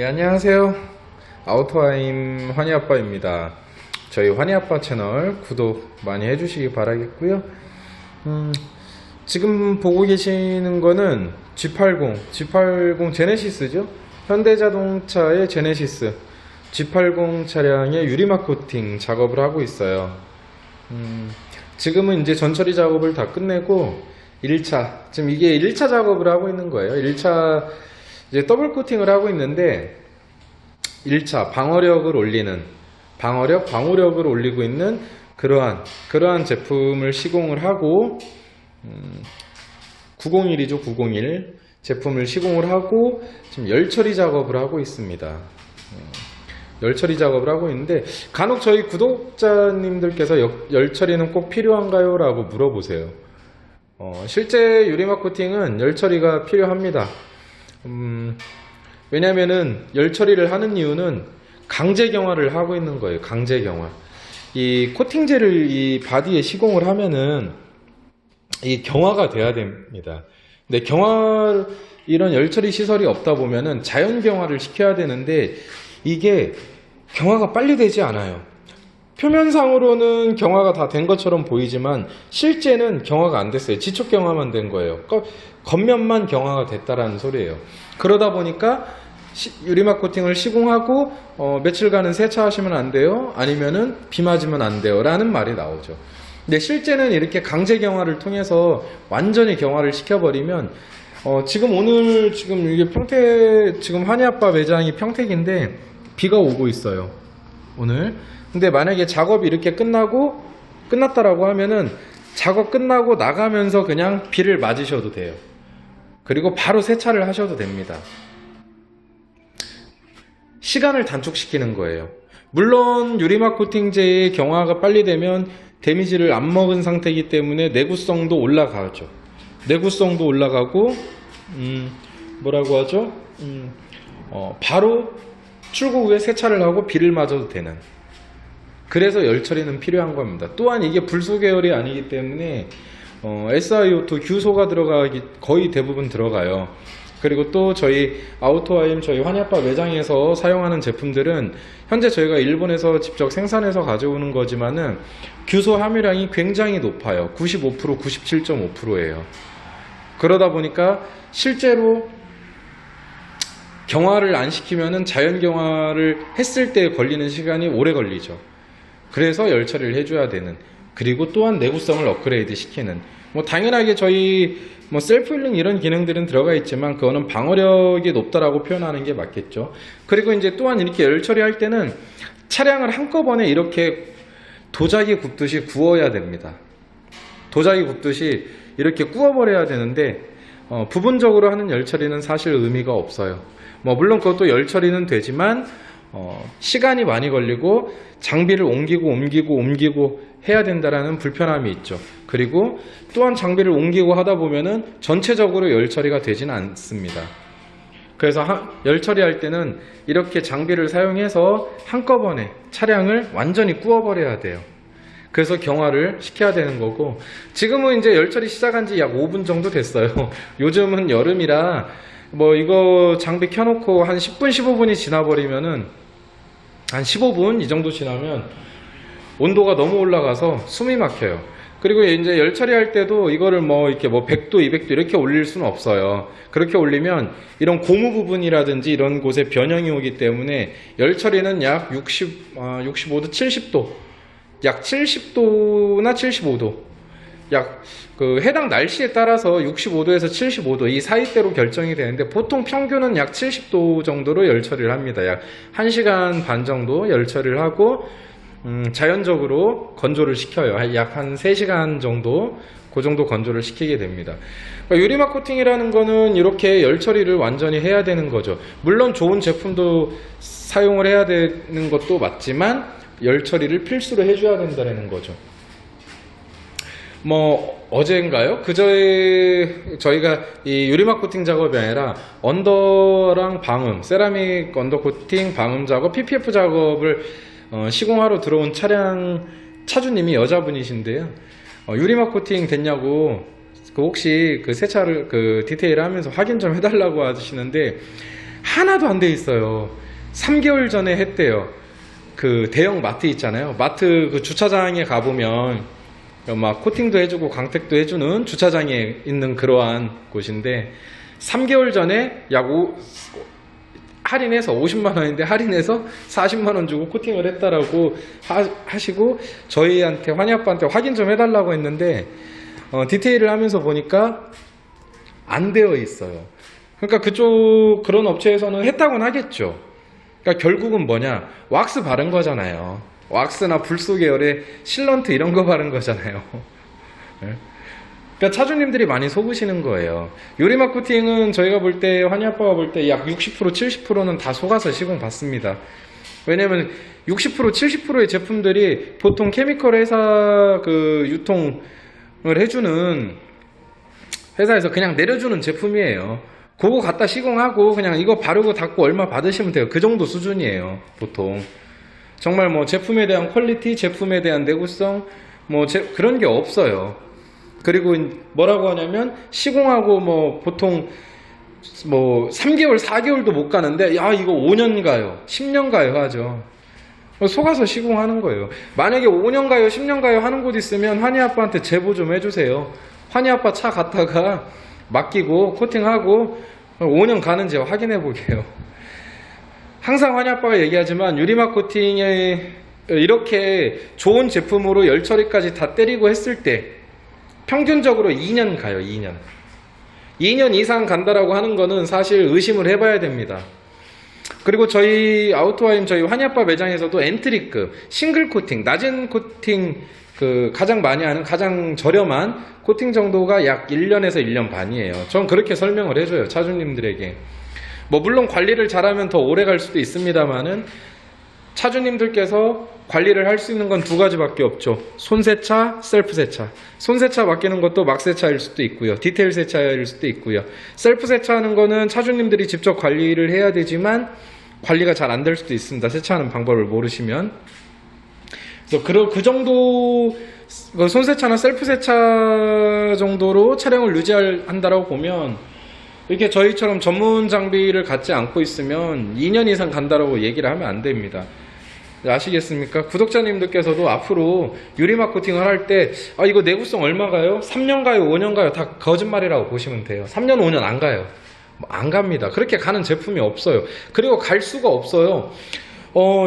안녕하세요. 아우토아임 환희아빠입니다. 저희 환희아빠 채널 구독 많이 해주시기 바라겠고요. 지금 보고 계시는 거는 G80 제네시스죠. 현대자동차의 제네시스 G80 차량의 유리막 코팅 작업을 하고 있어요. 지금은 이제 전처리 작업을 다 끝내고 1차, 지금 이게 1차 작업을 하고 있는 거예요. 1차 이제 더블 코팅을 하고 있는데 1차 방어력을 올리는 방호력을 올리고 있는 그러한 제품을 시공을 하고 901이죠. 901 제품을 시공을 하고 지금 열처리 작업을 하고 있습니다. 열처리 작업을 하고 있는데 간혹 저희 구독자님들께서 열처리는 꼭 필요한가요? 라고 물어보세요. 실제 유리막 코팅은 열처리가 필요합니다. 왜냐면은 열처리를 하는 이유는 강제 경화를 하고 있는 거예요. 강제 경화. 이 코팅제를 이 바디에 시공을 하면은 이 경화가 돼야 됩니다. 근데 이런 열처리 시설이 없다 보면은 자연 경화를 시켜야 되는데 이게 경화가 빨리 되지 않아요. 표면상으로는 경화가 다 된 것처럼 보이지만 실제는 경화가 안 됐어요. 지촉 경화만 된 거예요. 겉면만 경화가 됐다라는 소리예요. 그러다 보니까 유리막 코팅을 시공하고 며칠간은 세차하시면 안 돼요. 아니면은 비 맞으면 안 돼요. 라는 말이 나오죠. 근데 실제는 이렇게 강제 경화를 통해서 완전히 경화를 시켜버리면 지금 이게 지금 환희아빠 매장이 평택인데 비가 오고 있어요. 오늘. 근데 만약에 작업이 이렇게 끝났다라고 하면은 작업 끝나고 나가면서 그냥 비를 맞으셔도 돼요. 그리고 바로 세차를 하셔도 됩니다. 시간을 단축시키는 거예요. 물론 유리막 코팅제의 경화가 빨리 되면 데미지를 안 먹은 상태이기 때문에 내구성도 올라가죠. 내구성도 올라가고 뭐라고 하죠? 바로 출고 후에 세차를 하고 비를 맞아도 되는, 그래서 열처리는 필요한 겁니다. 또한 이게 불소 계열이 아니기 때문에 SiO2 규소가 거의 대부분 들어가요. 그리고 또 저희 아우토아임 저희 환희아빠 매장에서 사용하는 제품들은 현재 저희가 일본에서 직접 생산해서 가져오는 거지만은 규소 함유량이 굉장히 높아요. 95%, 97.5%예요. 그러다 보니까 실제로 경화를 안 시키면은 자연 경화를 했을 때 걸리는 시간이 오래 걸리죠. 그래서 열처리를 해줘야 되는, 그리고 또한 내구성을 업그레이드 시키는, 당연하게 저희 셀프 힐링 이런 기능들은 들어가 있지만 그거는 방어력이 높다라고 표현하는 게 맞겠죠. 그리고 이제 또한 이렇게 열처리 할 때는 차량을 한꺼번에 이렇게 도자기 굽듯이 구워야 됩니다. 도자기 굽듯이 이렇게 구워버려야 되는데 부분적으로 하는 열처리는 사실 의미가 없어요. 물론 그것도 열처리는 되지만 시간이 많이 걸리고 장비를 옮기고 해야 된다라는 불편함이 있죠. 그리고 또한 장비를 옮기고 하다 보면은 전체적으로 열처리가 되지는 않습니다. 그래서 열처리할 때는 이렇게 장비를 사용해서 한꺼번에 차량을 완전히 구워버려야 돼요. 그래서 경화를 시켜야 되는 거고, 지금은 이제 열처리 시작한 지 약 5분 정도 됐어요. 요즘은 여름이라 이거 장비 켜놓고 한 10분 15분이 지나버리면은, 한 15분 이 정도 지나면 온도가 너무 올라가서 숨이 막혀요. 그리고 이제 열처리 할 때도 이거를 이렇게 100도 200도 이렇게 올릴 수는 없어요. 그렇게 올리면 이런 고무 부분이라든지 이런 곳에 변형이 오기 때문에 열처리는 약 65도 70도, 약 70도나 75도, 약 해당 날씨에 따라서 65도에서 75도 이 사이대로 결정이 되는데, 보통 평균은 약 70도 정도로 열처리를 합니다. 약 1시간 반 정도 열처리를 하고 자연적으로 건조를 시켜요. 약 한 3시간 정도, 그 정도 건조를 시키게 됩니다. 유리막 코팅이라는 거는 이렇게 열처리를 완전히 해야 되는 거죠. 물론 좋은 제품도 사용을 해야 되는 것도 맞지만 열처리를 필수로 해줘야 된다는 거죠. 어제인가요? 그저에 저희가 이 유리막 코팅 작업이 아니라 언더랑 방음, 세라믹 언더 코팅, 방음 작업, PPF 작업을 시공하러 들어온 차주님이 여자분이신데요. 유리막 코팅 됐냐고 혹시 세차를 디테일 하면서 확인 좀 해달라고 하시는데, 하나도 안 돼 있어요. 3개월 전에 했대요. 그 대형 마트 있잖아요. 마트 그 주차장에 가보면 막 코팅도 해주고 광택도 해주는 주차장에 있는 그러한 곳인데 3개월 전에 할인해서 50만 원인데 할인해서 40만 원 주고 코팅을 했다라고 하시고 저희한테 환희아빠한테 확인 좀 해달라고 했는데 디테일을 하면서 보니까 안 되어 있어요. 그러니까 그런 업체에서는 했다고는 하겠죠. 그러니까 결국은 뭐냐, 왁스 바른 거잖아요. 왁스나 불소 계열의 실런트 이런 거 바른 거잖아요. 그러니까 차주님들이 많이 속으시는 거예요. 유리막 코팅은 저희가 볼 때, 환희아빠가 볼 때 약 60% 70%는 다 속아서 시공 받습니다. 왜냐면 60% 70%의 제품들이 보통 케미컬 회사 그 유통을 해주는 회사에서 그냥 내려주는 제품이에요. 그거 갖다 시공하고 그냥 이거 바르고 닦고 얼마 받으시면 돼요. 그 정도 수준이에요, 보통. 정말 뭐 제품에 대한 퀄리티, 제품에 대한 내구성, 뭐 그런 게 없어요. 그리고 뭐라고 하냐면 시공하고 뭐 보통 뭐 3개월, 4개월도 못 가는데 야 이거 5년 가요, 10년 가요 하죠. 속아서 시공하는 거예요. 만약에 5년 가요, 10년 가요 하는 곳 있으면 환희아빠한테 제보 좀 해주세요. 환희아빠 차 갖다가 맡기고 코팅하고 5년 가는지 확인해 보게요. 항상 환희아빠가 얘기하지만 유리막 코팅에 이렇게 좋은 제품으로 열 처리까지 다 때리고 했을 때 평균적으로 2년 가요. 2년 이상 간다라고 하는 거는 사실 의심을 해봐야 됩니다. 그리고 저희 아우토와임 저희 환희아빠 매장에서도 엔트리급 싱글 코팅, 낮은 코팅 그 가장 많이 하는 가장 저렴한 코팅 정도가 약 1년에서 1년 반이에요. 전 그렇게 설명을 해줘요, 차주님들에게. 뭐 물론 관리를 잘하면 더 오래 갈 수도 있습니다만은 차주님들께서 관리를 할 수 있는 건 두 가지밖에 없죠. 손세차, 셀프세차. 손세차 맡기는 것도 막세차일 수도 있고요. 디테일 세차일 수도 있고요. 셀프세차하는 거는 차주님들이 직접 관리를 해야 되지만 관리가 잘 안 될 수도 있습니다. 세차하는 방법을 모르시면. 그래서 그 정도 손세차나 셀프세차 정도로 차량을 유지한다라고 보면 이렇게 저희처럼 전문 장비를 갖지 않고 있으면 2년 이상 간다라고 얘기를 하면 안 됩니다. 아시겠습니까? 구독자님들께서도 앞으로 유리막 코팅을 할 때 이거 내구성 얼마 가요? 3년 가요? 5년 가요? 다 거짓말이라고 보시면 돼요. 3년 5년 안 가요. 안 갑니다. 그렇게 가는 제품이 없어요. 그리고 갈 수가 없어요.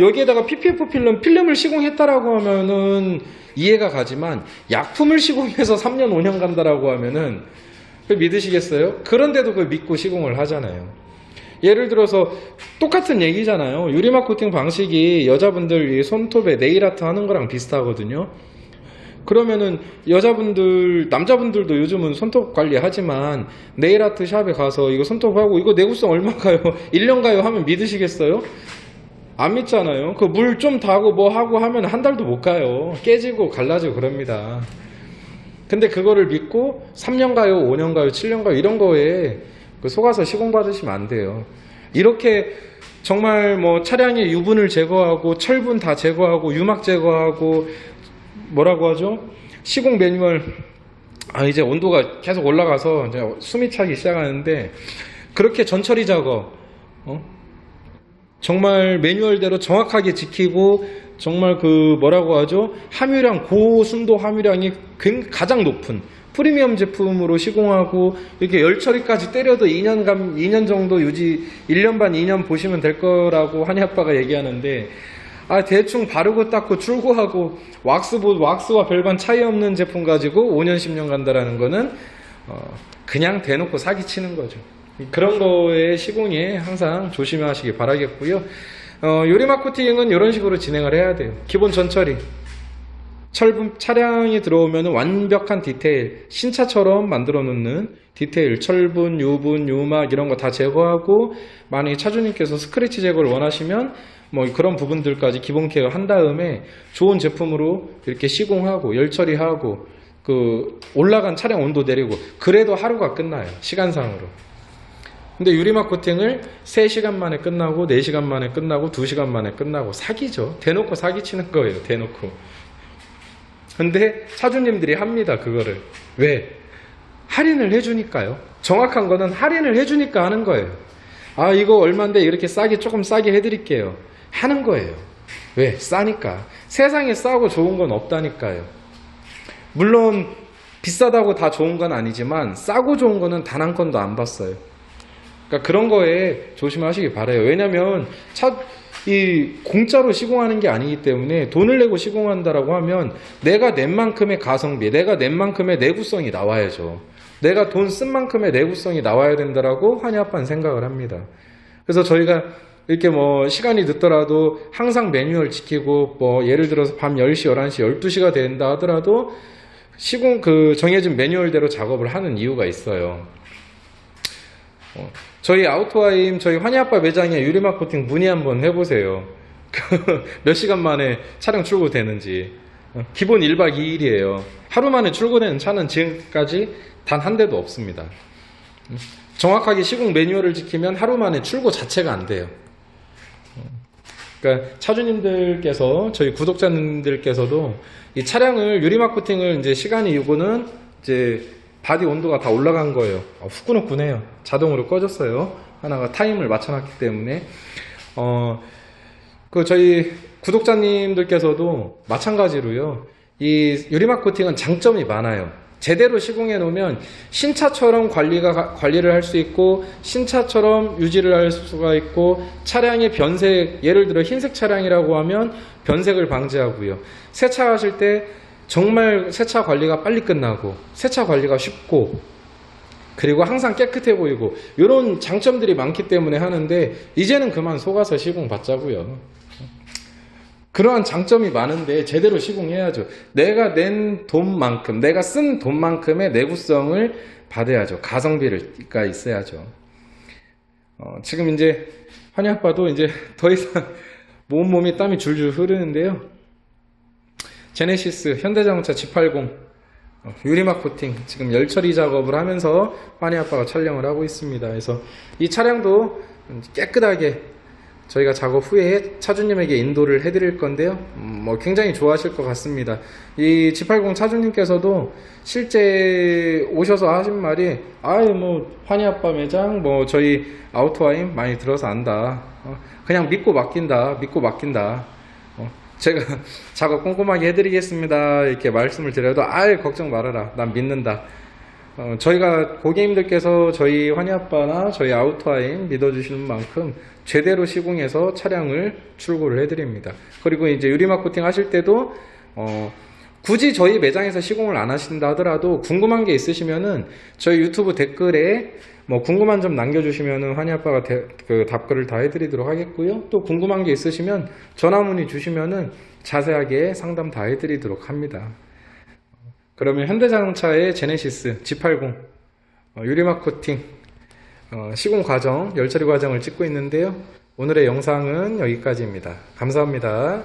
여기에다가 PPF 필름을 시공했다라고 하면은 이해가 가지만 약품을 시공해서 3년 5년 간다라고 하면은 믿으시겠어요? 그런데도 그걸 믿고 시공을 하잖아요. 예를 들어서 똑같은 얘기잖아요. 유리막 코팅 방식이 여자분들 손톱에 네일아트 하는 거랑 비슷하거든요. 그러면은 남자분들도 요즘은 손톱 관리하지만 네일아트 샵에 가서 이거 손톱하고 이거 내구성 얼마 가요? 1년 가요? 하면 믿으시겠어요? 안 믿잖아요. 그 물 좀 타고 뭐 하고 하면 한 달도 못 가요. 깨지고 갈라지고 그럽니다. 근데 그거를 믿고 3년 가요, 5년 가요, 7년 가요 이런 거에 속아서 시공 받으시면 안 돼요. 이렇게 정말 뭐 차량의 유분을 제거하고 철분 다 제거하고 유막 제거하고 뭐라고 하죠? 시공 매뉴얼 이제 온도가 계속 올라가서 이제 숨이 차기 시작하는데 그렇게 전처리 작업 정말 매뉴얼대로 정확하게 지키고 정말 그 뭐라고 하죠? 함유량 고순도 함유량이 가장 높은 프리미엄 제품으로 시공하고 이렇게 열 처리까지 때려도 2년 정도 유지 1년 반 2년 보시면 될 거라고 환희아빠가 얘기하는데 대충 바르고 닦고 출고하고 왁스와 별반 차이 없는 제품 가지고 5년 10년 간다라는 거는 그냥 대놓고 사기치는 거죠. 그런 거에 시공에 항상 조심하시기 바라겠고요. 유리막 코팅은 이런 식으로 진행을 해야 돼요. 기본 전처리 차량이 들어오면 완벽한 디테일, 신차처럼 만들어 놓는 디테일, 철분, 유분, 유막 이런 거 다 제거하고 만약에 차주님께서 스크래치 제거를 원하시면 뭐 그런 부분들까지 기본 케어 한 다음에 좋은 제품으로 이렇게 시공하고 열 처리하고 그 올라간 차량 온도 내리고 그래도 하루가 끝나요. 시간상으로. 근데 유리막 코팅을 3시간 만에 끝나고 4시간 만에 끝나고 2시간 만에 끝나고 사기죠. 대놓고 사기치는 거예요. 대놓고. 근데 차주님들이 합니다. 그거를. 왜? 할인을 해주니까요. 정확한 거는 할인을 해주니까 하는 거예요. 아 이거 얼만데 이렇게 싸게 조금 싸게 해드릴게요 하는 거예요. 왜? 싸니까. 세상에 싸고 좋은 건 없다니까요. 물론 비싸다고 다 좋은 건 아니지만 싸고 좋은 거는 단 한 건도 안 봤어요. 그러니까 그런 거에 조심하시기 바라요. 왜냐면 이 공짜로 시공하는 게 아니기 때문에 돈을 내고 시공한다라고 하면 내가 낸 만큼의 가성비, 내가 낸 만큼의 내구성이 나와야죠. 내가 돈 쓴 만큼의 내구성이 나와야 된다라고 한의아빠는 생각을 합니다. 그래서 저희가 이렇게 뭐 시간이 늦더라도 항상 매뉴얼 지키고 뭐 예를 들어서 밤 10시, 11시, 12시가 된다 하더라도 시공 정해진 매뉴얼대로 작업을 하는 이유가 있어요. 저희 아우토하임 저희 환희아빠 매장에 유리막 코팅 문의 한번 해보세요. 몇 시간 만에 차량 출고되는지. 기본 1박 2일이에요. 하루 만에 출고되는 차는 지금까지 단 한 대도 없습니다. 정확하게 시공 매뉴얼을 지키면 하루 만에 출고 자체가 안 돼요. 그러니까 차주님들께서 저희 구독자님들께서도 이 차량을 유리막 코팅을 이제 시간이 요거는 이제 바디 온도가 다 올라간 거예요. 후끈후끈해요. 자동으로 꺼졌어요. 하나가 타임을 맞춰놨기 때문에 저희 구독자님들께서도 마찬가지로요. 이 유리막 코팅은 장점이 많아요. 제대로 시공해 놓으면 신차처럼 관리를 할 수 있고 신차처럼 유지를 할 수가 있고 차량의 변색, 예를 들어 흰색 차량이라고 하면 변색을 방지하고요. 세차 하실 때 정말 세차 관리가 빨리 끝나고 세차 관리가 쉽고 그리고 항상 깨끗해 보이고 이런 장점들이 많기 때문에 하는데 이제는 그만 속아서 시공 받자고요. 그러한 장점이 많은데 제대로 시공해야죠. 내가 낸 돈만큼, 내가 쓴 돈만큼의 내구성을 받아야죠. 가성비가 있어야죠. 지금 이제 환희아빠도 이제 더 이상 몸이 땀이 줄줄 흐르는데요. 제네시스 현대자동차 G80 유리막 코팅 지금 열처리 작업을 하면서 환희아빠가 촬영을 하고 있습니다. 그래서 이 차량도 깨끗하게 저희가 작업 후에 차주님에게 인도를 해드릴 건데요. 굉장히 좋아하실 것 같습니다. 이 G80 차주님께서도 실제 오셔서 하신 말이 환희아빠 매장 저희 아우토하임 많이 들어서 안다. 그냥 믿고 맡긴다. 제가 작업 꼼꼼하게 해드리겠습니다. 이렇게 말씀을 드려도 걱정 말아라. 난 믿는다. 저희가 고객님들께서 저희 환희아빠나 저희 아우토하임 믿어주시는 만큼 제대로 시공해서 차량을 출고를 해드립니다. 그리고 이제 유리막 코팅 하실 때도 굳이 저희 매장에서 시공을 안 하신다 하더라도 궁금한 게 있으시면은 저희 유튜브 댓글에 궁금한 점 남겨주시면은 환희아빠가 답글을 다 해드리도록 하겠고요. 또 궁금한 게 있으시면 전화 문의 주시면은 자세하게 상담 다 해드리도록 합니다. 그러면 현대자동차의 제네시스 G80 유리막 코팅 시공 과정, 열처리 과정을 찍고 있는데요. 오늘의 영상은 여기까지입니다. 감사합니다.